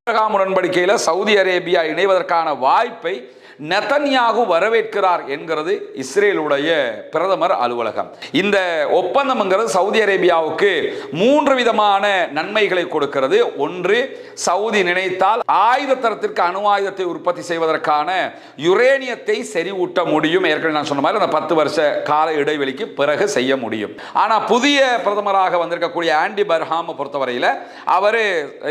Abraham உடன்படிக்கையில் Saudi Arabia இணைவதற்கான வாய்ப்பை Netanyahu வரவேற்கிறார் என்கிறது இஸ்ரேலுடைய பிரதமர் அலுவலகம். இந்த ஒப்பந்தம்ங்கிறது சவுதி அரேபியாவுக்கு 3 விதமான நன்மைகளை கொடுக்கிறது. ஒன்று, சவுதி நினைத்தால் ஆயுத தரத்திற்கு அணு ஆயுதத்தை உற்பத்தி செய்வதற்கான யுரேனியத்தை செறிவூட்ட முடியும். ஏற்கனவே நான் சொன்ன மாதிரி அந்த 10 வருஷ கால இடைவெளிக்கு பிறகு செய்ய முடியும். ஆனால் புதிய பிரதமராக வந்திருக்கக்கூடிய ஆண்டி பர்ஹாம் பொறுத்தவரையில் அவர்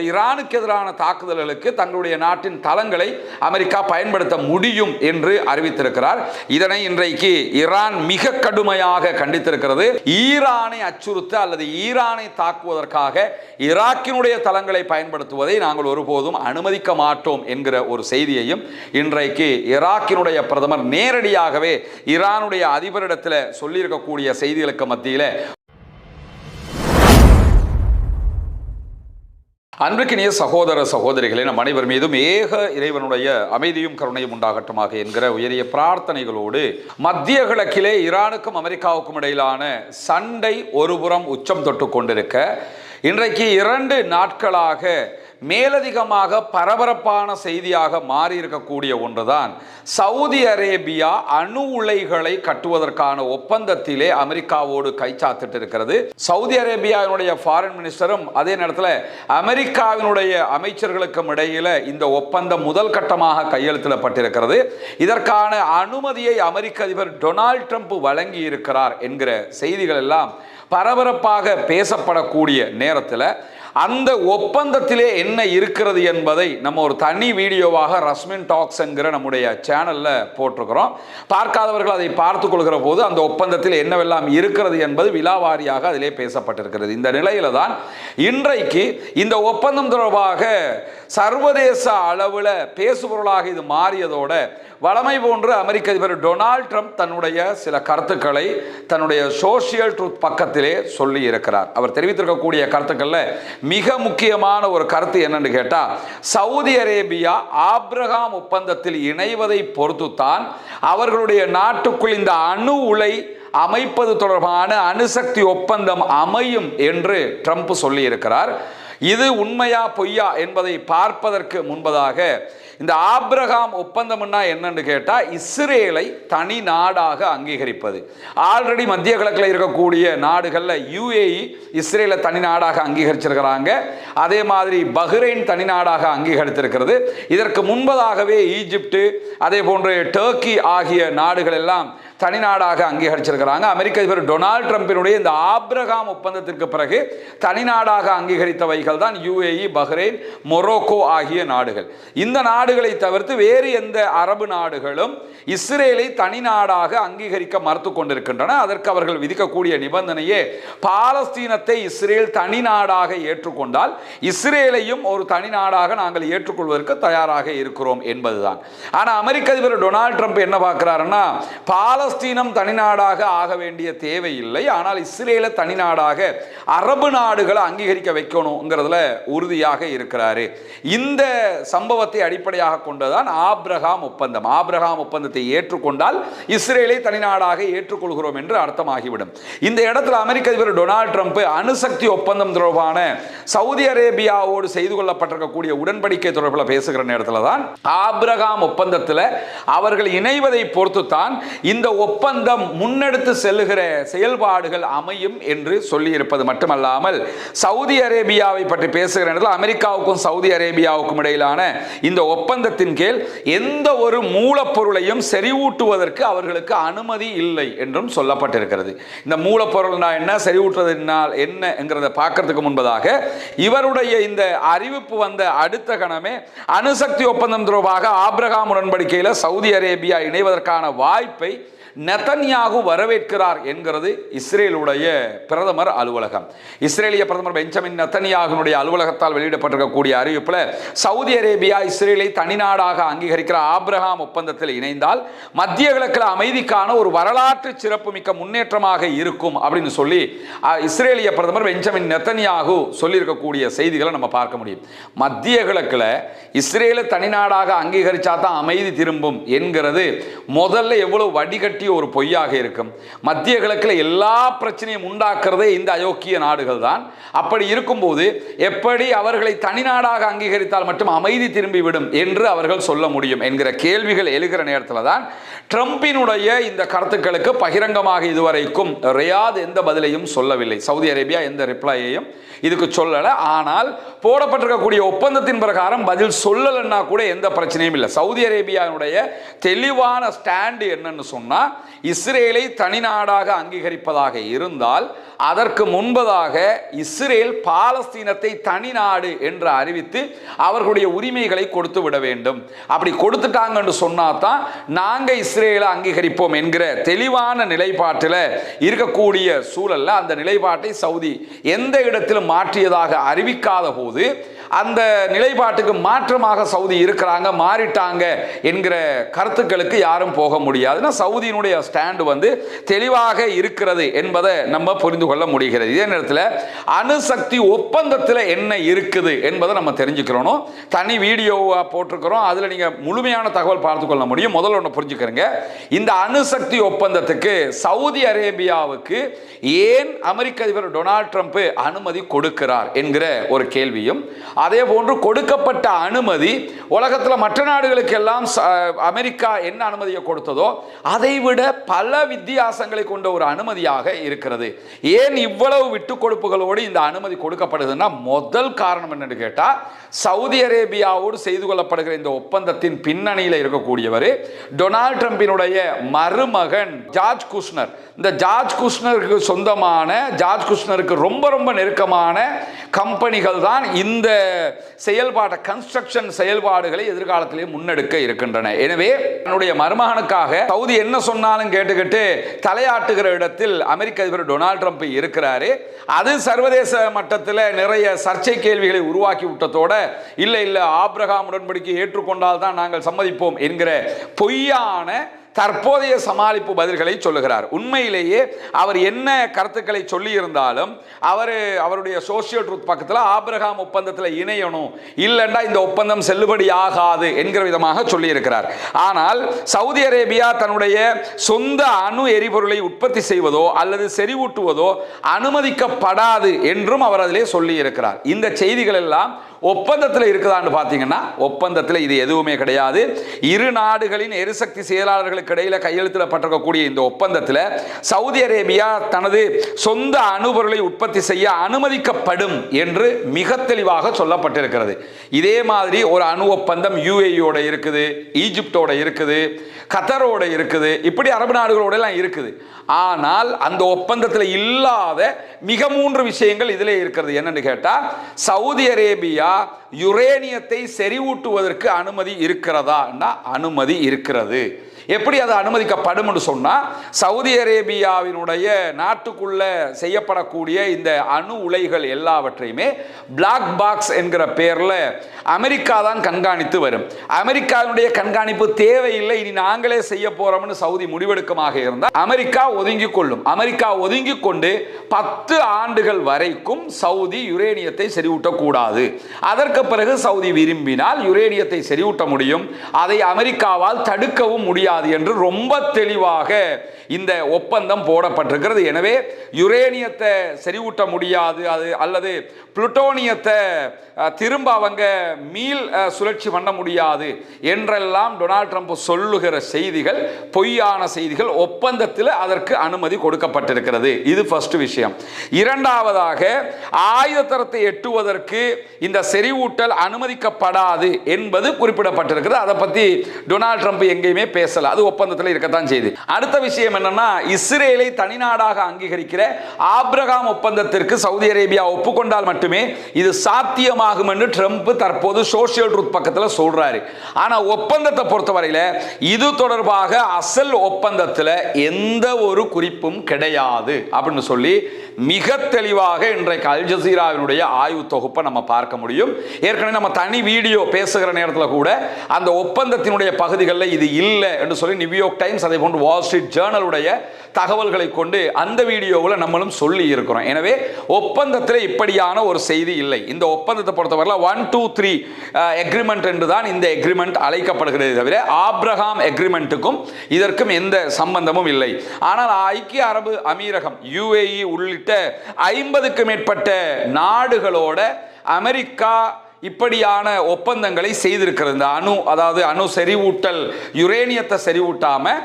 ஈரானுக்கு எதிரான தாக்குதல்களுக்கு தங்களுடைய நாட்டின் தளங்களை அமெரிக்கா பயன்படுத்த முடியும் என்று அறிவித்திருக்கிறார். இதனை இன்றைக்கு ஈரான் மிக கடுமையாக கண்டித்திருக்கிறது. ஈரானை அச்சுறுத்த அல்லது ஈரானை தாக்குவதற்காக ஈராக்கினுடைய தளங்களை பயன்படுத்துவதை நாங்கள் ஒருபோதும் அனுமதிக்க மாட்டோம் என்கிற ஒரு செய்தியையும் இன்றைக்கு ஈராக்கினுடைய பிரதமர் நேரடியாகவே ஈரானுடைய அதிபரிடத்தில் சொல்லியிருக்கக்கூடிய செய்திகளுக்கு மத்தியில் அன்பிற்கினிய சகோதர சகோதரிகளே, நம் அனைவர் மீதும் ஏக இறைவனுடைய அமைதியும் கருணையும் உண்டாகட்டுமாக என்கிற உயரிய பிரார்த்தனைகளோடு மத்திய கிழக்கிலே ஈரானுக்கும் அமெரிக்காவுக்கும் இடையிலான சண்டை ஒருபுறம் உச்சம் தொட்டு கொண்டிருக்க, இன்றைக்கு 2 நாட்களாக மேலதிகமாக பரபரப்பான செய்தியாக மாறியிருக்கக்கூடிய ஒன்றுதான் சவுதி அரேபியா அணு உலைகளை கட்டுவதற்கான ஒப்பந்தத்திலே அமெரிக்காவோடு கைச்சாத்திட்டு இருக்கிறது. சவுதி அரேபியாவினுடைய ஃபாரின் மினிஸ்டரும் அதே நேரத்தில் அமெரிக்காவினுடைய அமைச்சர்களுக்கும் இடையில இந்த ஒப்பந்தம் முதல் கட்டமாக கையெழுத்திடப்பட்டிருக்கிறது. இதற்கான அனுமதியை அமெரிக்க அதிபர் டொனால்ட் ட்ரம்ப் வழங்கி இருக்கிறார் என்கிற செய்திகள் எல்லாம் பரபரப்பாக பேசப்படக்கூடிய நேரத்தில் அந்த ஒப்பந்தத்திலே என்ன இருக்கிறது என்பதை நம்ம ஒரு தனி வீடியோவாக ரஸ்மின் டாக்ஸ் என்கிற நம்முடைய சேனலில் போட்டிருக்கிறோம். பார்க்காதவர்கள் அதை பார்த்து கொள்கிற போது அந்த ஒப்பந்தத்தில் என்னவெல்லாம் இருக்கிறது என்பது விலாவாரியாக அதிலே பேசப்பட்டிருக்கிறது. இந்த நிலையில தான் இன்றைக்கு இந்த ஒப்பந்தம் தொடர்பாக சர்வதேச அளவில் பேசுபொருளாக இது மாறியதோட வழமை போன்று அமெரிக்க அதிபர் டொனால்ட் ட்ரம்ப் தன்னுடைய சில கருத்துக்களை தன்னுடைய சோசியல் ட்ரூத் பக்கத்திலே சொல்லி இருக்கிறார். அவர் தெரிவித்திருக்கக்கூடிய கருத்துக்கள்ல மிக முக்கியமான ஒரு கருத்து என்னன்னு கேட்டா, சவுதி அரேபியா ஆபிரகாம் ஒப்பந்தத்தில் இணைவதை பொறுத்துத்தான் அவர்களுடைய நாட்டுக்குள் இந்த அணு உலை அமைப்பது தொடர்பான அணுசக்தி ஒப்பந்தம் அமையும் என்று ட்ரம்ப் சொல்லி இருக்கிறார். இது உண்மையா பொய்யா என்பதை பார்ப்பதற்கு முன்பதாக இந்த ஆபிரகாம் ஒப்பந்தம்னா என்னன்னு கேட்டா, இஸ்ரேலை தனி நாடாக அங்கீகரிப்பது. ஆல்ரெடி மத்திய கிழக்கில் இருக்கக்கூடிய நாடுகள்ல UAE இஸ்ரேலை தனி நாடாக அங்கீகரிச்சிருக்கிறாங்க. அதே மாதிரி பஹ்ரைன் தனி நாடாக அங்கீகரித்திருக்கிறது. இதற்கு முன்பதாகவே ஈஜிப்டு, அதே போன்று டர்க்கி ஆகிய நாடுகள் எல்லாம் தனிநாடாக அங்கீகரிச்சிருக்கிறாங்க. அமெரிக்க அதிபர் டொனால்ட் ட்ரம்பினுடைய இந்த ஆபிரகாம் ஒப்பந்தத்திற்கு பிறகு தனிநாடாக அங்கீகரித்தவைகள் தான் UAE, பஹ்ரைன், மொரோக்கோ ஆகிய நாடுகள். இந்த நாடுகளை தவிர்த்து வேறு எந்த அரபு நாடுகளும் இஸ்ரேலை தனிநாடாக அங்கீகரிக்க மறுத்து கொண்டிருக்கின்றன. அதற்கு அவர்கள் விதிக்கக்கூடிய நிபந்தனையே, பாலஸ்தீனத்தை இஸ்ரேல் தனிநாடாக ஏற்றுக்கொண்டால் இஸ்ரேலையும் ஒரு தனிநாடாக நாங்கள் ஏற்றுக்கொள்வதற்கு தயாராக இருக்கிறோம் என்பதுதான். ஆனால் அமெரிக்க அதிபர் டொனால்ட் ட்ரம்ப் என்ன பார்க்கிறாருன்னா, பாலஸ்தீனம் தனிநாடாக ஆக வேண்டிய தேவையில்லை, ஆனால் இஸ்ரேலை தனிநாடாக அரபு நாடுகளை அங்கீகரிக்க வைக்கணுங்கிறதுல உறுதியாக இருக்கிறாரு. இந்த சம்பவத்தை அடிப்படையாக கொண்டுதான் ஆபிரகாம் ஒப்பந்தம். ஆபிரகாம் ஒப்பந்தத்தை ஏற்றுக்கொண்டால் இஸ்ரேலை தனிநாடாக ஏற்றுக்கொள்கிறோம் என்று அர்த்தமாகிவிடும். இந்த இடத்துல அமெரிக்க அதிபர் டொனால்ட் ட்ரம்ப் அணுசக்தி ஒப்பந்தம் தொடர்பான சவுதி அரேபியாவோடு செய்து கொள்ளப்பட்டிருக்கக்கூடிய உடன்படிக்கை தொடர்பில் பேசுகிற நேரத்தில் தான் ஆபிரகாம் ஒப்பந்தத்தில் அவர்கள் இணைவதை பொறுத்துத்தான் இந்த ஒப்பந்தம் முன்னெடுத்து செல்லுகிற செயல்பாடுகள் அமையும் என்று சொல்லி இருப்பது மட்டுமல்லாமல், சவுதி அரேபியாவை பற்றி பேசுகிற நேரத்தில் அமெரிக்காவுக்கும் சவுதி அரேபியாவுக்கும் இடையிலான இந்த ஒப்பந்தத்தின் கீழ் எந்த ஒரு மூலப்பொருளையும் செறிவூட்டுவதற்கு அவர்களுக்கு அனுமதி இல்லை என்றும் சொல்லப்பட்டிருக்கிறது. இந்த மூலப்பொருள்னா என்ன, செறிவூட்டுவதனால் என்னங்கிறத பார்க்கறதுக்கு முன்பதாக இவருடைய இந்த அறிவிப்பு வந்த அடுத்த கணமே அணுசக்தி ஒப்பந்தம் தொடர்பாக ஆபிரகாம் உடன்படிக்கையில் சவுதி அரேபியா இணைவதற்கான வாய்ப்பை நெதன்யாகு வரவேற்கிறார் என்கிறது இஸ்ரேலுடைய பிரதமர் அலுவலகம். இஸ்ரேலிய பிரதமர் பெஞ்சமின் நெதன்யாகுனுடைய அலுவலகத்தால் வெளியிடப்பட்டிருக்கக்கூடிய அறிவிப்பில், சவுதி அரேபியா இஸ்ரேலை தனிநாடாக அங்கீகரிக்கிற ஆபிரகாம் ஒப்பந்தத்தில் இணைந்தால் மத்திய கிழக்கில் அமைதிக்கான ஒரு வரலாற்று சிறப்புமிக்க முன்னேற்றமாக இருக்கும் அப்படின்னு சொல்லி இஸ்ரேலிய பிரதமர் பெஞ்சமின் நெதன்யாகு சொல்லியிருக்கக்கூடிய செய்திகளை நம்ம பார்க்க முடியும். மத்திய கிழக்கில் இஸ்ரேலை தனிநாடாக அங்கீகரிச்சா தான் அமைதி திரும்பும் என்கிறது முதல்ல எவ்வளவு வடிகட்டி கட்டிய ஒரு பொய்யாக இருக்கும். மத்திய கிழக்கில் எல்லா பிரச்சனையும் உண்டாக்குறதே இந்த அயோக்கிய நாடுகள் தான். அப்படி இருக்கும்போது எப்படி அவர்களை தனிநாடாக அங்கீகரித்தால் மட்டும் அமைதி திரும்பிவிடும் என்று அவர்கள் சொல்ல முடியும் என்கிற கேள்விகள் எழுகிற நேரத்தில் தான் ட்ரம்பினுடைய இந்த கருத்துக்களுக்கு பகிரங்கமாக இதுவரைக்கும் ரியாத் எந்த பதிலையும் சொல்லவில்லை. சவுதி அரேபியா எந்த ரிப்ளையையும் இதுக்கு சொல்லலை. ஆனால் போடப்பட்டிருக்கக்கூடிய ஒப்பந்தத்தின் பிரகாரம் பதில் சொல்லலைன்னா கூட எந்த பிரச்சனையும் இல்லை. சவுதி அரேபியாவுடைய தெளிவான ஸ்டாண்டு என்னன்னு சொன்னா, இஸ்ரேலை தனிநாடாக அங்கீகரிப்பதாக இருந்தால் அதற்கு முன்பதாக இஸ்ரேல் பாலஸ்தீனத்தை தனிநாடு என்று அறிவித்து அவர்களுடைய உரிமைகளை கொடுத்து விட வேண்டும். அப்படி கொடுத்துட்டாங்கன்னு சொன்னா தான் நாங்க இஸ்ரேலை அங்கீகரிப்போம் என்கிற தெளிவான நிலைப்பாட்டில் இருக்கக்கூடிய சூழல்ல அந்த நிலைப்பாட்டை சவுதி எந்த இடத்திலும் மாற்றியதாக அறிவிக்காத போது அந்த நிலைப்பாட்டுக்கு மாற்றமாக சவுதி இருக்கிறாங்க, மாறிட்டாங்க என்கிற கருத்துக்களுக்கு யாரும் போக முடியாதுன்னா சவுதியினுடைய ஸ்டாண்டு வந்து தெளிவாக இருக்கிறது என்பதை நம்ம புரிந்து கொள்ள முடிகிறது. இதே நேரத்தில் அணுசக்தி ஒப்பந்தத்தில் என்ன இருக்குது என்பதை நம்ம தெரிஞ்சுக்கிறோம். தனி வீடியோவாக போட்டிருக்கிறோம், அதில் நீங்கள் முழுமையான தகவல் பார்த்து கொள்ள முடியும். முதல்ல ஒன்று புரிஞ்சுக்கிறேங்க, இந்த அணுசக்தி ஒப்பந்தத்துக்கு சவுதி அரேபியாவுக்கு ஏன் அமெரிக்க அதிபர் டொனால்ட் ட்ரம்ப் அனுமதி கொடுக்கிறார் என்கிற ஒரு கேள்வியும், அதே போன்று கொடுக்கப்பட்ட அனுமதி உலகத்தில் மற்ற நாடுகளுக்கு எல்லாம் அமெரிக்கா என்ன அனுமதியை கொடுத்ததோ அதை விட பல வித்தியாசங்களை கொண்ட ஒரு அனுமதியாக இருக்கிறது. ஏன் இவ்வளவு விட்டு கொடுப்புகளோடு இந்த அனுமதி கொடுக்கப்படுதுன்னா முதல் காரணம் என்னன்னு கேட்டா, சவுதி அரேபியாவோடு செய்து கொள்ளப்படுகிற இந்த ஒப்பந்தத்தின் பின்னணியில் இருக்கக்கூடியவர் டொனால்ட் ட்ரம்பினுடைய மருமகன் ஜார்ஜ் குஷ்னர். இந்த ஜார்ஜ் குஷ்னருக்கு சொந்தமான, ஜார்ஜ் குஷ்னருக்கு ரொம்ப ரொம்ப நெருக்கமான கம்பெனிகள் தான் இந்த செயல்பாட்டை, கன்ஸ்ட்ரக்ஷன் செயல்பாடுகளை எதிர்காலத்திலே முன்னெடுக்க இருக்கின்றன. எனவே என்னுடைய மருமகனுக்காக சவுதி என்ன சொன்னாலும் கேட்டுக்கிட்டு தலையாட்டுகிற இடத்தில் அமெரிக்க அதிபர் டொனால்ட் ட்ரம்ப் இருக்கிறாரு. அது சர்வதேச மட்டத்தில் நிறைய சர்ச்சை கேள்விகளை உருவாக்கி விட்டதோட இல்ல ஆபிரகாம் உடன்படிக்கை ஏற்றுக்கொண்டால் தான் நாங்கள் சம்மதிப்போம் என்கிற பொய்யான தற்போதைய சமாளிப்பு பதில்களை சொல்லுகிறார். உண்மையிலேயே அவர் என்ன கருத்துக்களை சொல்லி இருந்தாலும் அவருடைய சோசியல் ட்ரூத் பக்கத்தில் ஆபிரகாம் ஒப்பந்தத்தில் இணையணும், இல்லைன்னா இந்த ஒப்பந்தம் செல்லுபடி ஆகாது என்கிற விதமாக சொல்லி இருக்கிறார். ஆனால் சவுதி அரேபியா தன்னுடைய சொந்த அணு எரிபொருளை உற்பத்தி செய்வதோ அல்லது செறிவூட்டுவதோ அனுமதிக்கப்படாது என்றும் அவர் அதிலே சொல்லி இருக்கிறார். இந்த செய்திகள் எல்லாம் ஒப்பந்தத்தில் இருக்குதான்னு பார்த்தீங்கன்னா ஒப்பந்தத்தில் இது எதுவுமே கிடையாது. இரு நாடுகளின் எரிசக்தி செயலாளர்களுக்கு இடையில கையெழுத்திடப்பட்டிருக்கக்கூடிய இந்த ஒப்பந்தத்தில் சவுதி அரேபியா தனது சொந்த அணுபொருளை உற்பத்தி செய்ய அனுமதிக்கப்படும் என்று மிக தெளிவாக சொல்லப்பட்டிருக்கிறது. இதே மாதிரி ஒரு அணு ஒப்பந்தம் யுஏஇயோட இருக்குது, ஈஜிப்டோட இருக்குது, கத்தரோட இருக்குது, இப்படி அரபு நாடுகளோட எல்லாம் இருக்குது. ஆனால் அந்த ஒப்பந்தத்தில் இல்லாத மிக 3 விஷயங்கள் இதிலே இருக்கிறது. என்னன்னு கேட்டா, சவுதி அரேபியா யுரேனியத்தை செறிவூட்டுவதற்கு அனுமதி இருக்கிறதா? அனுமதி இருக்கிறது. எப்படி அது அனுமதிக்கப்படும் என்று சொன்னா, சவுதி அரேபியாவினுடைய நாட்டுக்குள்ள செய்யப்படக்கூடிய இந்த அணு உலைகள் எல்லாவற்றையுமே பிளாக் பாக்ஸ் என்கிற பெயர்ல அமெரிக்கா தான் கண்காணித்து வரும். அமெரிக்காவினுடைய கண்காணிப்பு தேவையில்லை, இனி நாங்களே செய்ய போறோம்னு சவுதி முடிவெடுக்கமாக இருந்தால் அமெரிக்கா ஒதுங்கிக் கொள்ளும். அமெரிக்கா ஒதுங்கிக் கொண்டு 10 ஆண்டுகள் வரைக்கும் சவுதி யுரேனியத்தை செறிவூட்டக்கூடாது. அதற்கு பிறகு சவுதி விரும்பினால் யுரேனியத்தை செறிவூட்ட முடியும். அதை அமெரிக்காவால் தடுக்கவும் முடியாது என்று ரொம்ப தெளிவாக இந்த ஒப்பந்தம் போடப்பட்டிருக்கிறது. எனவே யுரேனியத்தை செறிவூட்ட முடியாது, அது அல்லது புளுட்டோனியத்தை திரும்ப அவங்க மீள் சுழற்சி பண்ண முடியாது என்றெல்லாம் டொனால்ட் ட்ரம்ப் சொல்லுகிற செய்திகள் பொய்யான செய்திகள். ஒப்பந்தத்தில் அதற்கு அனுமதி கொடுக்கப்பட்டிருக்கிறது. இது ஃபர்ஸ்ட் விஷயம். இரண்டாவதாக, ஆயுத தரத்தை எட்டுவதற்கு இந்த செறிவூட்டல் அனுமதிக்கப்படாது என்பது குறிப்பிடப்பட்டிருக்கிறது. அதை பற்றி டொனால்ட் ட்ரம்ப் எங்கேயுமே பேசல, அது ஒப்பந்தத்தில் இருக்கத்தான் செய்து. அடுத்த விஷயம் என்னன்னா, இஸ்ரேலை தனிநாடாக அங்கீகரிக்கிற ஆபிரகாம் ஒப்பந்தத்திற்கு சவுதி அரேபியா ஒப்புக்கொண்டால் மட்டுமே இது சாத்தியமாகும் என்று ட்ரம்ப் தற்போது சோசியல் ட்ரூத் பக்கத்தில் சொல்றாரு. ஆனா ஒப்பந்தத்தை பொறுத்தவரையில இது தொடர்பாக அசல் ஒப்பந்தத்தில் எந்த ஒரு குறிப்பும் கிடையாது அப்படின்னு சொல்லி மிக தெளிவாக இன்றைக்கு அல் ஜசீராவினுடைய ஆய்வு தொகுப்பை நம்ம பார்க்க முடியும். ஏற்கனவே நம்ம தனி வீடியோ பேசுகிற நேரத்தில் கூட அந்த ஒப்பந்தத்தினுடைய பகுதிகளில் இது இல்லை என்று சொல்லி நியூயார்க் டைம்ஸ், அதே போன்று வால் ஸ்ட்ரீட் ஜேர்னலுடைய தகவல்களை கொண்டு அந்த வீடியோவில் நம்மளும் சொல்லி இருக்கிறோம். எனவே ஒப்பந்தத்தில் இப்படியான ஒரு செய்தி இல்லை. இந்த ஒப்பந்தத்தை பொறுத்தவரை 1, 2, 3 எக்ரிமெண்ட் என்று தான் இந்த எக்ரிமெண்ட் அழைக்கப்படுகிறது தவிர ஆப்ரஹாம் எக்ரிமெண்ட்டுக்கும் இதற்கும் எந்த சம்பந்தமும் இல்லை. ஆனால் ஐக்கிய அரபு அமீரகம் UAE உள்ளிட்ட 50க்கும் மேற்பட்ட நாடுகளோட அமெரிக்கா இப்படியான ஒப்பந்தங்களை செய்திருக்கிறது. இந்த அணு செறிவூட்டல், யுரேனியத்தை செறிவூட்டாம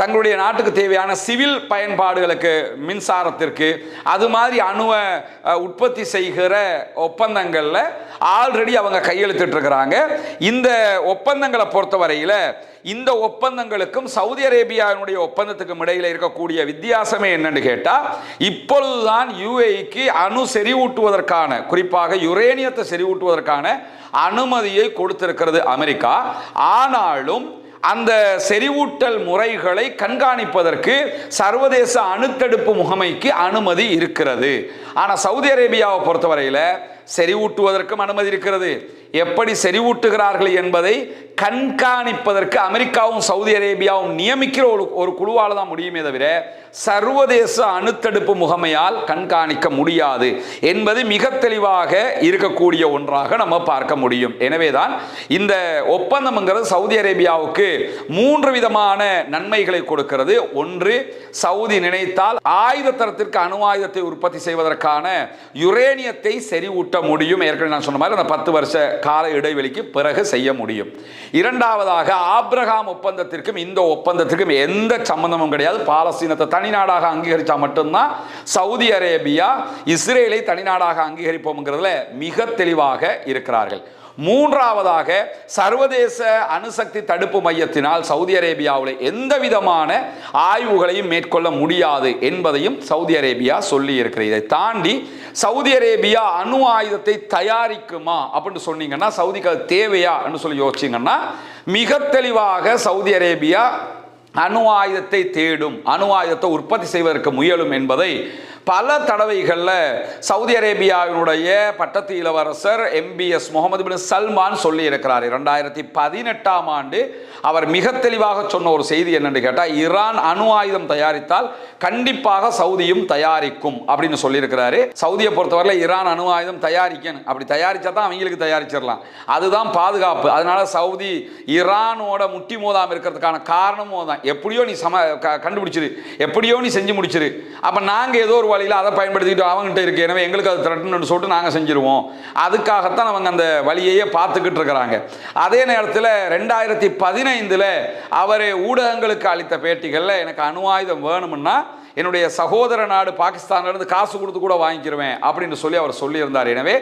தங்களுடைய நாட்டுக்கு தேவையான சிவில் பயன்பாடுகளுக்கு, மின்சாரத்திற்கு, அது மாதிரி அணுவை உற்பத்தி செய்கிற ஒப்பந்தங்கள்ல ஆல்ரெடி அவங்க கையெழுத்திட்டு இருக்கிறாங்க. இந்த ஒப்பந்தங்களை பொறுத்தவரையில் இந்த ஒப்பந்தங்களுக்கும் சவுதி அரேபியாவினுடைய ஒப்பந்தத்துக்கும் இடையில் இருக்கக்கூடிய வித்தியாசமே என்னன்னு கேட்டால், இப்பொழுதுதான் UAEக்கு அணு செறிவூட்டுவதற்கான, குறிப்பாக யுரேனியத்தை செறிவூட்டுவதற்கான அனுமதியை கொடுத்திருக்கிறது அமெரிக்கா. ஆனாலும் அந்த செறிவூட்டல் முறைகளை கண்காணிப்பதற்கு சர்வதேச அணுத்தடுப்பு முகமைக்கு அனுமதி இருக்கிறது. ஆனால் சவுதி அரேபியாவை பொறுத்தவரையில் செறிவூட்டுவதற்கும் அனுமதி இருக்கிறது. எப்படி செறிவூட்டுகிறார்கள் என்பதை கண்காணிப்பதற்கு அமெரிக்காவும் சவுதி அரேபியாவும் நியமிக்கிற ஒரு குழுவால் தான் முடியுமே தவிர சர்வதேச அணுத்தடுப்பு முகமையால் கண்காணிக்க முடியாது என்பது மிக தெளிவாக இருக்கக்கூடிய ஒன்றாக நம்ம பார்க்க முடியும். எனவேதான் இந்த ஒப்பந்தம்ங்கிறது சவுதி அரேபியாவுக்கு 3 விதமான நன்மைகளை கொடுக்கிறது. ஒன்று, சவுதி நினைத்தால் ஆயுத தரத்திற்கு அணு ஆயுதத்தை உற்பத்தி செய்வதற்கான யுரேனியத்தை செறிவூட்ட முடியும். ஏற்கனவே நான் சொன்ன மாதிரி அந்த 10 வருஷ கால இடைவெளிக்கு பிறகு செய்ய முடியும். இரண்டாவதாக, ஆப்ரஹாம் ஒப்பந்தத்திற்கும் இந்த ஒப்பந்தத்திற்கும் எந்த சம்பந்தமும் கிடையாது. பாலஸ்தீனத்தை தனிநாடாக அங்கீகரித்தா மட்டும்தான் சவுதி அரேபியா இஸ்ரேலை தனிநாடாக அங்கீகரிப்போம்ங்கிறதுல மிக தெளிவாக இருக்கிறார்கள். மூன்றாவதாக, சர்வதேச அணுசக்தி தடுப்பு மையத்தினால் சவுதி அரேபியாவில் எந்த விதமான ஆய்வுகளையும் மேற்கொள்ள முடியாது என்பதையும் சவுதி அரேபியா சொல்லி இருக்கிறது. இதை தாண்டி சவுதி அரேபியா அணு ஆயுதத்தை தயாரிக்குமா அப்படின்னு சொன்னீங்கன்னா, சவுதிக்கு அது தேவையா சொல்லி யோசிச்சிங்கன்னா, மிக தெளிவாக சவுதி அரேபியா அணு ஆயுதத்தை தேடும், அணு ஆயுதத்தை உற்பத்தி செய்வதற்கு முயலும் என்பதை பல தடவைகளில் சவுதி அரேபியாவினுடைய பட்டத்து இளவரசர் MBS முகமது பின் சல்மான் சொல்லி இருக்கிறார். 2018ஆம் ஆண்டு அவர் மிக தெளிவாக சொன்ன ஒரு செய்தி என்னன்னு கேட்டால், ஈரான் அணு ஆயுதம் தயாரித்தால் கண்டிப்பாக சவுதியும் தயாரிக்கும் அப்படின்னு சொல்லியிருக்கிறாரு. சவுதியை பொறுத்தவரையில் ஈரான் அணு ஆயுதம் தயாரிக்கணும், அப்படி தயாரித்தா தான் அவங்களுக்கு தயாரிச்சிடலாம், அதுதான் பாதுகாப்பு. அதனால சவுதி ஈரானோட முட்டி மோதாமல் இருக்கிறதுக்கான காரணமும் தான். எப்படியோ நீ கண்டுபிடிச்சிரு, எப்படியோ நீ செஞ்சு முடிச்சிரு, அப்போ நாங்கள் ஏதோ ஒரு வழியில் அதை பயன்படுத்திக்கிட்டு அவங்ககிட்ட இருக்கு, எனவே எங்களுக்கு அது த்ரெட்னு சொல்லிட்டு நாங்கள் செஞ்சிருவோம். அதுக்காகத்தான் அவங்க அந்த வழியையே பார்த்துக்கிட்டு இருக்கிறாங்க. அதே நேரத்தில் 2015 அவர் ஊடகங்களுக்கு அளித்த பேட்டிகளில், எனக்கு அணு ஆயுதம் வேணும்னா என்னுடைய சகோதர நாடு பாகிஸ்தானிலிருந்து காசு கொடுத்து கூட வாங்கிக்கிறவேன் அப்படின்னு சொல்லி அவர் சொல்லியிருந்தார். எனவே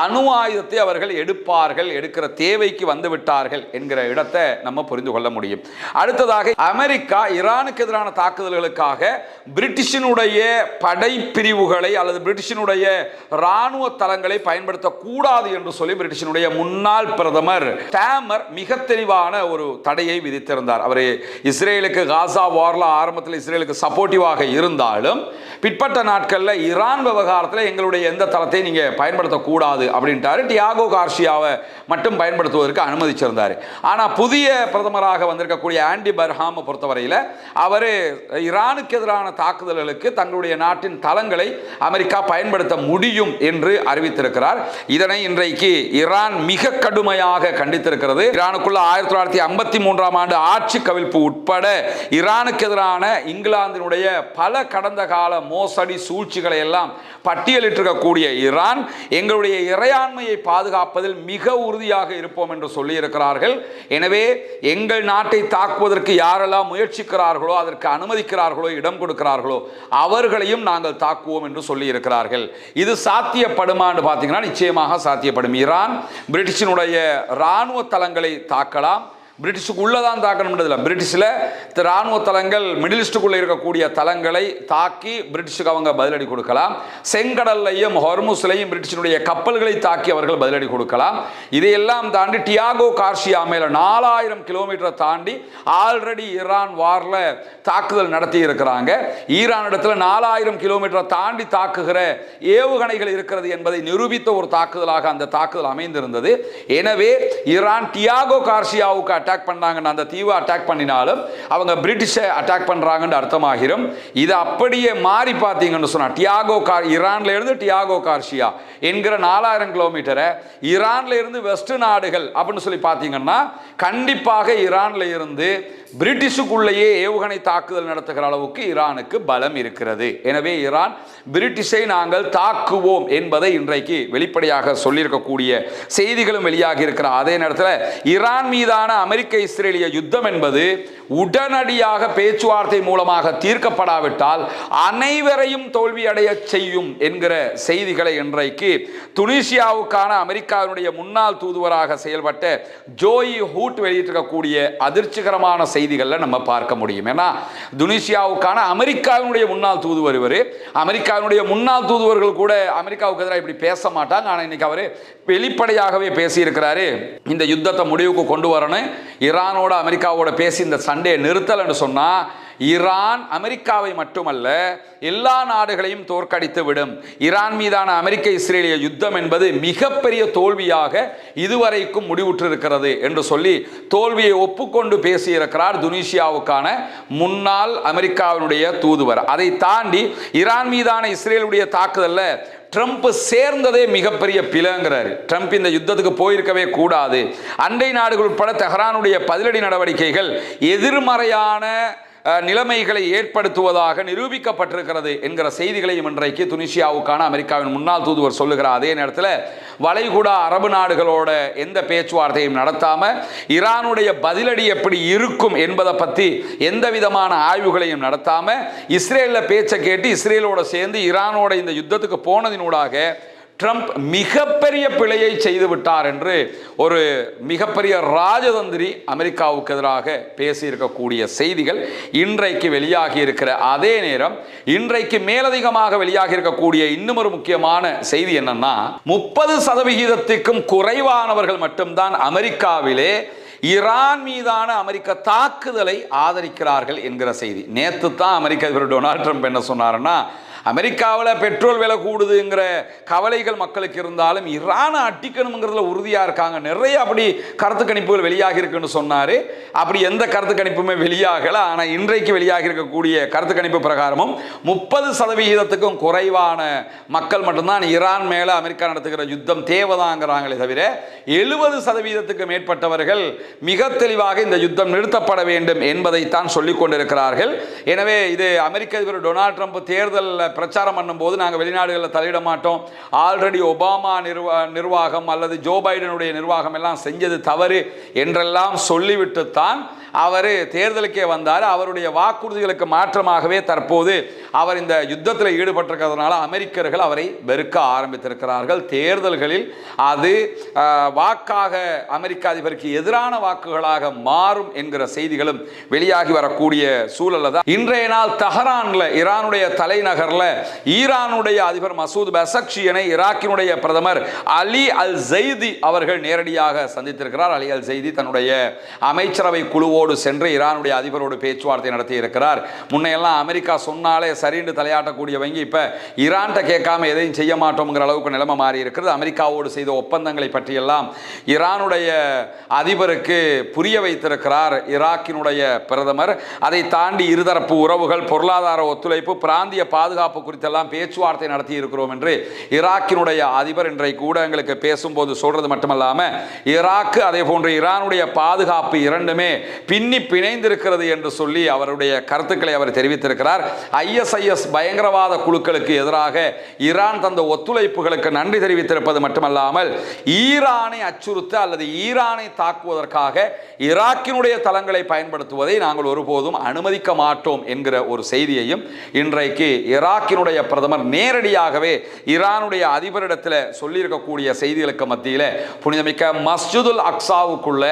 அணு ஆயுதத்தை அவர்கள் எடுப்பார்கள், எடுக்கிற தேவைக்கு வந்து விட்டார்கள் என்கிற இடத்தை நம்ம புரிந்து கொள்ள முடியும். அடுத்ததாக, அமெரிக்கா ஈரானுக்கு எதிரான தாக்குதல்களுக்காக பிரிட்டிஷினுடைய படைப்பிரிவுகளை அல்லது பிரிட்டிஷினுடைய இராணுவ தளங்களை பயன்படுத்தக்கூடாது என்று சொல்லி பிரிட்டிஷினுடைய முன்னாள் பிரதமர் டேமர் மிக தெளிவான ஒரு தடையை விதித்திருந்தார். அவர் இஸ்ரேலுக்கு காசா வார்ல ஆரம்பத்தில் இஸ்ரேலுக்கு சப்போர்ட்டிவாக இருந்தாலும் பிற்பட்ட நாட்களில் ஈரான் விவகாரத்தில் எங்களுடைய எந்த தளத்தை நீங்கள் பயன்படுத்தக்கூடாது அப்படின்ட்டாரு. டியாகோ கார்ஷியாவை மட்டும் பயன்படுத்துவதற்கு அனுமதிச்சிருந்தார். ஆனால் புதிய பிரதமராக வந்திருக்கக்கூடிய ஆண்டி பர்ஹாமை பொறுத்தவரையில் அவர் ஈரானுக்கு எதிரான தாக்குதல்களுக்கு தங்களுடைய நாட்டின் தளங்களை அமெரிக்கா பயன்படுத்த முடியும் என்று அறிவித்திருக்கிறார். இதனை இன்றைக்கு ஈரான் மிக கடுமையாக கண்டித்திருக்கிறது. ஈரானுக்குள்ள 1953ஆம் ஆண்டு ஆட்சி கவிழ்ப்பு உட்பட ஈரானுக்கு எதிரான இங்கிலாந்தினுடைய பல கடந்த கால மோசடி சூழ்ச்சிகளை எல்லாம் பட்டியலிட்டிருக்கக்கூடிய ஈரான், எங்களுடைய இறையாண்மையை பாதுகாப்பதில் மிக உறுதியாக இருப்போம் என்று சொல்லி இருக்கிறார்கள். எனவே எங்கள் நாட்டை தாக்குவதற்கு யாரெல்லாம் முயற்சிக்கிறார்களோ, அதற்கு அனுமதிக்கிறார்களோ, இடம் கொடுக்கிறார்களோ அவர்களையும் நாங்கள் தாக்குவோம் என்று சொல்லி இருக்கிறார்கள். இது சாத்தியப்படுமான்னு பார்த்தீங்கன்னா நிச்சயமாக சாத்தியப்படும். ஈரான் பிரிட்டிஷினுடைய இராணுவ தளங்களை தாக்கலாம், பிரிட்டிஷுக்கு உள்ளதான் தாக்கணும்ன்றதில்ல. பிரிட்டிஷில் இராணுவ தளங்கள் மிடில் ஈஸ்டுக்குள்ளே இருக்கக்கூடிய தளங்களை தாக்கி பிரிட்டிஷுக்கு அவங்க பதிலடி கொடுக்கலாம். செங்கடல்லையும் ஹொர்முஸ்லையும் பிரிட்டிஷினுடைய கப்பல்களை தாக்கி அவர்கள் பதிலடி கொடுக்கலாம். இதையெல்லாம் தாண்டி டியாகோ கார்சியா மேல 4000 கிலோமீட்டரை தாண்டி ஆல்ரெடி ஈரான் வார்ல தாக்குதல் நடத்தி இருக்கிறாங்க. ஈரான் இடத்துல 4000 கிலோமீட்டரை தாண்டி தாக்குகிற ஏவுகணைகள் இருக்கிறது என்பதை நிரூபித்த ஒரு தாக்குதலாக அந்த தாக்குதல் அமைந்திருந்தது. எனவே ஈரான் டியாகோ கார்சியாவுக்கு அட்டாக் பண்ணாங்கன்னு, அந்த தீவை அட்டாக் பண்ணினாலும் அவங்க பிரிட்டிஷை அட்டாக் பண்றாங்கன்னு அர்த்தமாகிரும். இது அப்படியே மாறி பார்த்தீங்கன்னு சொன்னா ஈரான்ல இருந்து டியாகோ கார்சியா என்கிற 4000 கிலோமீட்டரை ஈரான்ல இருந்து வெஸ்ட் நாடுகள் அப்படின்னு சொல்லி பார்த்தீங்கன்னா கண்டிப்பாக ஈரான்ல இருந்து பிரிட்டிஷுக்குள்ளேயே ஏவுகணை தாக்குதல் நடத்துகிற அளவுக்கு ஈரானுக்கு பலம் இருக்கிறது. எனவே ஈரான் பிரிட்டிஷை நாங்கள் தாக்குவோம் என்பதை இன்றைக்கு வெளிப்படையாக சொல்லியிருக்கக்கூடிய செய்திகளும் வெளியாகி இருக்கிற அதே நேரத்தில் ஈரான் மீதான அமெரிக்க இஸ்ரேலிய யுத்தம் என்பது உடனடியாக பேச்சுவார்த்தை மூலமாக தீர்க்கப்படாவிட்டால் அனைவரையும் தோல்வி அடைய செய்யும் என்கிற செய்திகளை இன்றைக்கு துனிசியாவுக்கான அமெரிக்காவினுடைய முன்னாள் தூதுவராக செயல்பட்ட ஜோயி ஹூட் வெளியிட்டிருக்கக்கூடிய அதிர்ச்சிகரமான செய்திகளை நம்ம பார்க்க முடியும். ஏன்னா துனிசியாவுக்கான அமெரிக்காவினுடைய முன்னாள் தூதுவர் இவர். அமெரிக்காவினுடைய முன்னாள் தூதுவர்கள் கூட அமெரிக்காவுக்கு எதிராக இப்படி பேச மாட்டாங்க. ஆனால் இன்னைக்கு அவர் வெளிப்படையாகவே பேசியிருக்கிறாரு. இந்த யுத்தத்தை முடிவுக்கு கொண்டு வரணும், ஈரானோட அமெரிக்காவோட பேசி இந்த சண்டையை நிறுத்தலன்னு சொன்னா ஈரான் அமெரிக்காவை மட்டுமல்ல எல்லா நாடுகளையும் தோற்கடித்து விடும். ஈரான் மீதான அமெரிக்க இஸ்ரேலிய யுத்தம் என்பது மிகப்பெரிய தோல்வியாக இதுவரைக்கும் முடிவுற்றிருக்கிறது என்று சொல்லி தோல்வியை ஒப்புக்கொண்டு பேசியிருக்கிறார் துனிசியாவுக்கான முன்னாள் அமெரிக்காவினுடைய தூதுவர். அதை தாண்டி ஈரான் மீதான இஸ்ரேலுடைய தாக்குதல்ல ட்ரம்ப் சேர்ந்ததே மிகப்பெரிய பிழைங்கிறார். ட்ரம்ப் இந்த யுத்தத்துக்கு போயிருக்கவே கூடாது. அண்டை நாடுகள் உட்பட தெஹ்ரானுடைய பதிலடி நடவடிக்கைகள் எதிர்மறையான நிலைமைகளை ஏற்படுத்துவதாக நிரூபிக்கப்பட்டிருக்கிறது என்கிற செய்திகளையும் இன்றைக்கு துனிசியாவுக்கான அமெரிக்காவின் முன்னாள் தூதுவர் சொல்லுகிறார். அதே நேரத்தில் வளைகுடா அரபு நாடுகளோட எந்த பேச்சுவார்த்தையும் நடத்தாம ஈரானுடைய பதிலடி எப்படி இருக்கும் என்பதை பற்றி எந்த விதமான ஆய்வுகளையும் நடத்தாம இஸ்ரேலில் பேச்சை கேட்டு இஸ்ரேலோட சேர்ந்து ஈரானோட இந்த யுத்தத்துக்கு போனதினூடாக ட்ரம்ப் மிகப்பெரிய பிழையை செய்து விட்டார் என்று ஒரு மிகப்பெரிய ராஜதந்திரி அமெரிக்காவுக்கு எதிராக பேசியிருக்கக்கூடிய செய்திகள் இன்றைக்கு வெளியாகி இருக்கிற அதே நேரம் இன்றைக்கு மேலதிகமாக வெளியாகி இருக்கக்கூடிய இன்னும் ஒரு முக்கியமான செய்தி என்னன்னா 30% குறைவானவர்கள் மட்டும்தான் அமெரிக்காவிலே ஈரான் மீதான அமெரிக்க தாக்குதலை ஆதரிக்கிறார்கள் என்கிற செய்தி. நேற்று தான் அமெரிக்க அதிபர் டொனால்ட் ட்ரம்ப் என்ன சொன்னாருன்னா, அமெரிக்காவில் பெட்ரோல் விலை கூடுதுங்கிற கவலைகள் மக்களுக்கு இருந்தாலும் ஈரானை அட்டிக்கணுங்கிறதுல உறுதியாக இருக்காங்க. நிறைய அப்படி கருத்து கணிப்புகள் வெளியாகி இருக்குன்னு சொன்னார். அப்படி எந்த கருத்து கணிப்புமே வெளியாகலை. ஆனால் இன்றைக்கு வெளியாகி இருக்கக்கூடிய கருத்து கணிப்பு பிரகாரமும் 30% குறைவான மக்கள் மட்டும்தான் ஈரான் மேலே அமெரிக்கா நடத்துகிற யுத்தம் தேவைதாங்கிறாங்களே தவிர 70% மேற்பட்டவர்கள் மிக தெளிவாக இந்த யுத்தம் நிறுத்தப்பட வேண்டும் என்பதைத்தான் சொல்லிக் கொண்டிருக்கிறார்கள். எனவே இது அமெரிக்க அதிபர் டொனால்ட் ட்ரம்ப் தேர்தல் பிரச்சாரம் பண்ணும்போது நாங்கள் வெளிநாடுகளில் தலையிட மாட்டோம், ஆல்ரெடி ஒபாமா நிர்வாகம் அல்லது ஜோ பைடனுடைய நிர்வாகம் எல்லாம் செஞ்சது தவறு என்றெல்லாம் சொல்லிவிட்டு தான் அவர் தேர்தலுக்கே வந்தார். அவருடைய வாக்குறுதிகளுக்கு மாற்றமாகவே தற்போது அவர் இந்த யுத்தத்தில் ஈடுபட்டிருக்கிறதுனால அமெரிக்கர்கள் அவரை வெறுக்க ஆரம்பித்திருக்கிறார்கள். தேர்தல்களில் அது வாக்காக அமெரிக்க அதிபருக்கு எதிரான வாக்குகளாக மாறும் என்கிற செய்திகளும் வெளியாகி வரக்கூடிய சூழல்ல தான் இன்றைய நாள் தெஹ்ரான்ல ஈரானுடைய தலைநகர்ல ஈரானுடைய அதிபர் மசூத் பெசக்ஷியனை ஈராக்கினுடைய பிரதமர் அலி அல் ஜெய்தி அவர்கள் நேரடியாக சந்தித்திருக்கிறார். அலி அல் ஜெய்தி தன்னுடைய அமைச்சரவை குழுவோடு சென்று ஈரானுடைய அதிபரோடு பேச்சுவார்த்தை நடத்தி இருக்கிறார். முன்னையெல்லாம் அமெரிக்கா சொன்னாலே சரின்னு தலையாட்டக்கூடியவங்க இப்ப ஈரான்ட்ட கேட்காம எதையும் செய்ய மாட்டோம்ங்கிற அளவுக்கு நிலைமை மாறி இருக்கிறது. அமெரிக்காவோடு செய்த ஒப்பந்தங்களை பற்றியெல்லாம் ஈரானுடைய அதிபருக்கு புரிய வைத்திருக்கிறார் ஈராக்கினுடைய பிரதமர். அதை தாண்டி இருதரப்பு உறவுகள், பொருளாதார ஒத்துழைப்பு, பிராந்திய பாதுகாப்பு குறித்தெல்லாம் பேச்சுவார்த்தை நடத்தி இருக்கிறோம் என்று ஈராக்கினுடைய அதிபர் இன்றைக்கு ஊடகங்களுக்கு பேசும்போது சொல்றது மட்டுமல்லாம ஈராக்கு அதே போன்று ஈரானுடைய பாதுகாப்பு இரண்டுமே பின்னி பிணைந்திருக்கிறது என்று சொல்லி அவருடைய கருத்துக்களை அவர் தெரிவித்திருக்கிறார். ISIS பயங்கரவாத குழுக்களுக்கு எதிராக ஈரான் தந்த ஒத்துழைப்புகளுக்கு நன்றி தெரிவித்திருப்பது மட்டுமல்லாமல் ஈரானை அச்சுறுத்த அல்லது ஈரானை தாக்குவதற்காக ஈராக்கினுடைய தளங்களை பயன்படுத்துவதை நாங்கள் ஒருபோதும் அனுமதிக்க மாட்டோம் என்கிற ஒரு செய்தியையும் இன்றைக்கு ஈராக்கினுடைய பிரதமர் நேரடியாகவே ஈரானுடைய அதிபரிடத்தில் சொல்லியிருக்கக்கூடிய செய்திகளுக்கு மத்தியில் புனிதமிக்க மஸ்ஜிதுல் அக்ஸாவுக்குள்ள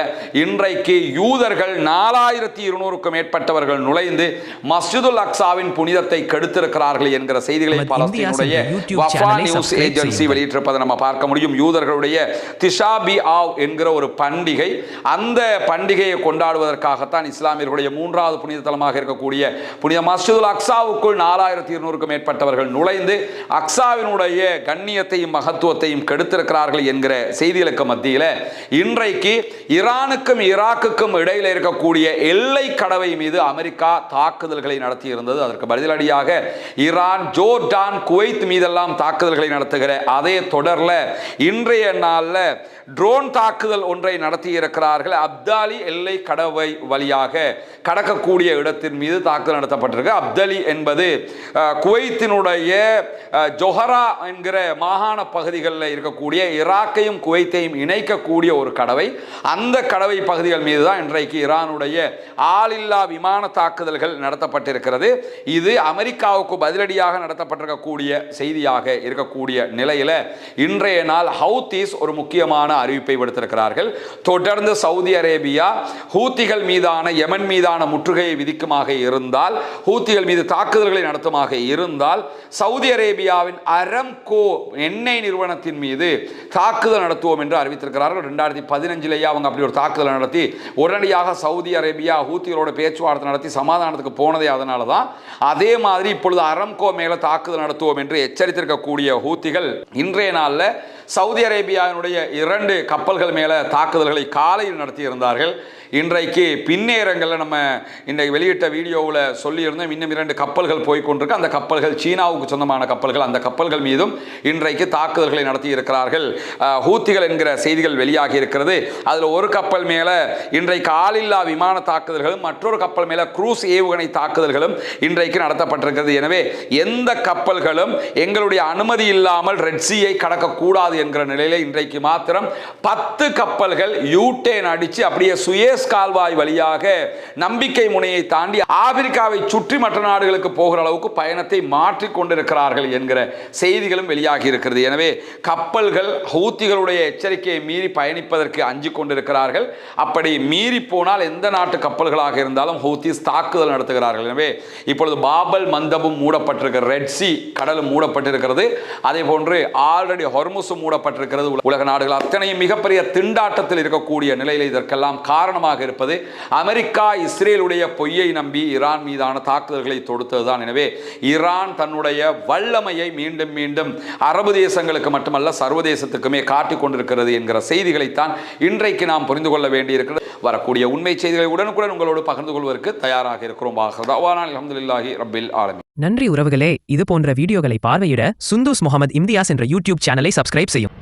இன்றைக்கு யூதர்கள் 4200க்கும் மேற்பட்டவர்கள் நுழைந்து மஸ்ஜிதுல் அக்ஸாவின் புனிதத்தை கெடுத்திருக்கிறார்கள் என்கிற செய்திகளை பாலஸ்தீனுடைய வஃபா நியூஸ் ஏஜென்சி வெளியிட்டிருப்பதை நம்ம பார்க்க முடியும். யூதர்களுடைய திஷா பி ஆவ் என்கிற ஒரு பண்டிகை, அந்த பண்டிகையை கொண்டாடுவதற்காகத்தான் இஸ்லாமியர்களுடைய 3வது புனித தலமாக இருக்கக்கூடிய புனித மஸ்ஜிதுல் அக்ஸாவுக்குள் 4200க்கும் மேற்பட்டவர்கள் நுழைந்து அக்ஸாவினுடைய கண்ணியத்தையும் மகத்துவத்தையும் கெடுத்திருக்கிறார்கள் என்கிற செய்திகளுக்கு மத்தியில் இன்றைக்கு ஈரானுக்கும் ஈராக்குக்கும் இடையில் இருக்கக்கூடிய எல்லை கடவை மீது அமெரிக்கா தாக்குதல்களை நடத்தி இருந்தது. அதற்கு பதிலடியாக ஈரான், ஜோர்டான், குவைத் மீதெல்லாம் தாக்குதல்களை நடத்துகிற அதே தொடர்ல இன்றைய நாளில் ட்ரோன் தாக்குதல் ஒன்றை நடத்தி இருக்கிறார்கள். அப்தாலி எல்லை கடவை வழியாக கடக்கக்கூடிய இடத்தின் மீது தாக்குதல் நடத்தப்பட்டிருக்கு. அப்தலி என்பது குவைத்தினுடைய ஜொஹரா என்கிற மாகாண பகுதிகளில் இருக்கக்கூடிய ஈராக்கையும் குவைத்தையும் இணைக்கக்கூடிய ஒரு கடவை. அந்த கடவை பகுதிகள் மீது தான் இன்றைக்கு ஈரானுடைய ஆளில்லா விமான தாக்குதல்கள் நடத்தப்பட்டிருக்கிறது. இது அமெரிக்காவுக்கு பதிலடியாக நடத்தப்பட்டிருக்கக்கூடிய செய்தியாக இருக்கக்கூடிய நிலையில் இன்றைய நாள் ஹவுத்தீஸ் ஒரு முக்கியமான அறிவிப்பை விடுத்திருக்கிறார்கள். தொடர்ந்து சவுதி அரேபியா ஹூத்திகள் மீதான, யமன் மீதான முற்றுகையை விதிக்குமாக இருந்தால், ஹூத்திகள் மீது தாக்குதல்களை நடத்துமாக இருந்தால் சவுதி அரேபியாவின் அரம்கோ எண்ணெய் நிறுவனத்தின் மீது தாக்குதல் நடத்துவோம் என்று அறிவித்திருக்கிறார்கள். 2015 அவங்க அப்படி ஒரு தாக்குதல் நடத்தி உடனடியாக சவுதி அரேபியா ஹூத்திகளோட பேச்சுவார்த்தை நடத்தி சமாதானத்துக்கு போனதே அதனால தான். அதே மாதிரி இப்பொழுது அரம்கோ மேல தாக்குதல் நடத்துவோம் என்று எச்சரித்திருக்கக்கூடிய ஹூத்திகள் இன்றைய நாளில் சவுதி அரேபியாவினுடைய 2 கப்பல்கள் மேலே தாக்குதல்களை காலையில் நடத்தியிருந்தார்கள். இன்றைக்கு பின்னேரங்களில் நம்ம இன்றைக்கு வெளியிட்ட வீடியோவில் சொல்லியிருந்தோம், இன்னும் 2 கப்பல்கள் போய்கொண்டிருக்கு. அந்த கப்பல்கள் சீனாவுக்கு சொந்தமான கப்பல்கள். அந்த கப்பல்கள் மீதும் இன்றைக்கு தாக்குதல்களை நடத்தி இருக்கிறார்கள் ஹூத்திகள் என்கிற செய்திகள் வெளியாகி இருக்கிறது. அதில் ஒரு கப்பல் மேலே இன்றைக்கு ஆளில்லா விமான தாக்குதல்களும், மற்றொரு கப்பல் மேலே குரூஸ் ஏவுகணை தாக்குதல்களும் இன்றைக்கு நடத்தப்பட்டிருக்கிறது. எனவே எந்த கப்பல்களும் எங்களுடைய அனுமதி இல்லாமல் ரெட் சீயை கடக்கக்கூடாது என்கிற நிலையில் இன்றைக்கு மாத்திரம் 10 கப்பல்கள் யூட்டேன் அடித்து அப்படியே சுயேஸ் கால்வாய் வழியாக நம்பிக்கை முனையை தாண்டி ஆப்பிரிக்காவை சுற்றி மற்ற நாடுகளுக்கு போகிற அளவுக்கு பயணத்தை மாற்றிக் கொண்டிருக்கிறார்கள் என்கிற செய்திகளும் வெளியாகி இருக்கிறது. எனவே கப்பல்கள் ஹூத்திகளுடைய எச்சரிக்கையை மீறி பயணிப்பதற்கு அஞ்சு கொண்டிருக்கிறார்கள். அப்படி மீறி போனால் எந்த நாட்டு கப்பல்களாக இருந்தாலும் ஹூத்திஸ் தாக்குதல் நடத்துகிறார்கள். எனவே இப்பொழுது பாபல் மந்தபும் மூடப்பட்டிருக்கிற, ரெட் சி கடலும் மூடப்பட்டிருக்கிறது. அதே போன்று ஆல்ரெடி ஹொர்முஸும் மூடப்பட்டிருக்கிறது. உலக நாடுகள் அத்தனையும் மிகப்பெரிய திண்டாட்டத்தில் இருக்கக்கூடிய நிலையில் இதற்கெல்லாம் காரணமாக இருப்பது அமெரிக்கா இஸ்ரேலுடைய பொய்யை நம்பி ஈரான் மீதான தாக்குதல்களை தொடுத்ததுதான். எனவே ஈரான் தன்னுடைய வல்லமையை மீண்டும் மீண்டும் அரபு தேசங்களுக்கு மட்டுமல்ல சர்வதேசத்துக்குமே காட்டிக் கொண்டிருக்கிறது என்கிற செய்திகளைத்தான் இன்றைக்கு நாம் புரிந்து கொள்ள வேண்டியிருக்கிறது. வரக்கூடிய உண்மை செய்திகளை உடனுக்குடன் உங்களோடு பகிர்ந்து கொள்வதற்கு தயாராக இருக்கிறோம். அல்ஹம்துலில்லாஹி ரப்பில் ஆலமீன். நன்றி உறவுகளே, இது போன்ற வீடியோகளை பார்வையிட சுந்தூஸ் முகமது இம்தியாஸ் என்ற யூடியூப் சேனலை சப்ஸ்கிரைப் செய்யும்.